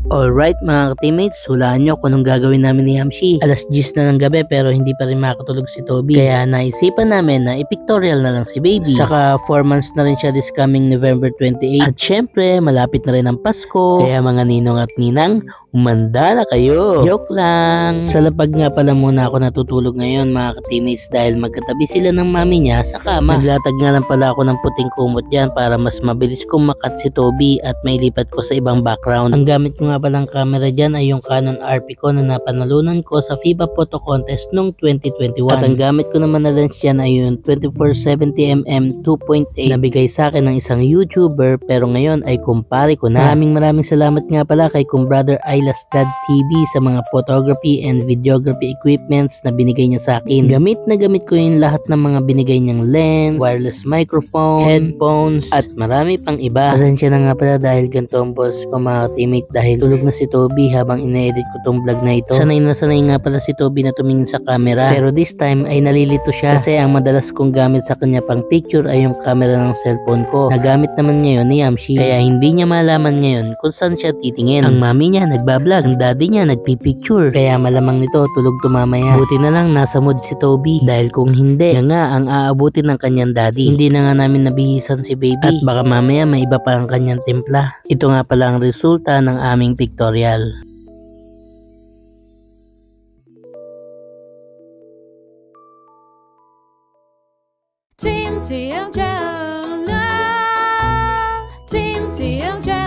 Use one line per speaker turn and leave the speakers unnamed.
Alright mga teammates, hulaan nyo kung anong gagawin namin ni Yamshi. Alas 10 na ng gabi pero hindi pa rin makatulog si Toby. Kaya naisipan namin na i-pictorial na lang si Baby. Saka 4 months na rin siya this coming November 28. At syempre, malapit na rin ang Pasko. Kaya mga ninong at ninang, umanda na kayo. Joke lang. Sa lapag nga pala muna ako natutulog ngayon mga teammates dahil magkatabi sila ng mami niya sa kama. Naglatag nga lang pala ako ng puting kumot dyan para mas mabilis kong makat si Toby at may lipat ko sa ibang background. Ang gamit ko nga palang camera dyan ay yung Canon RP ko na napanalunan ko sa FIBA Photo Contest noong 2021. At ang gamit ko naman na lens dyan ay yung 24-70mm 2.8 na bigay sa akin ng isang YouTuber pero ngayon ay kumpare ko na. Maraming salamat nga pala kay Brother Aylas Dad TV sa mga photography and videography equipments na binigay niya sa akin. Gamit na gamit ko yung lahat ng mga binigay niyang lens, wireless microphone, headphones at marami pang iba. Pasensya na nga pala dahil ganito ang boss ko mga teammate dahil tulog na si Toby habang ina-edit ko tong vlog na ito. Sanay na sanay nga pala si Toby na tumingin sa camera pero this time ay nalilito siya kasi ang madalas kong gamit sa kanya pang picture ay yung camera ng cellphone ko. Nagamit naman ngayon ni Yamshi kaya hindi niya malaman ngayon kung saan siya titingin. Ang mami niya nagbablog, ang daddy niya nagpipicture kaya malamang nito tulog tumamaya. Buti na lang nasa mood si Toby dahil kung hindi, yan nga ang aabutin ng kanyang daddy. Hindi na nga namin nabihisan si Baby at baka mamaya may iba pa ang kanyang timpla. Ito nga pala ang resulta ng aming pictorial.
Team TMJ, Team TMJ.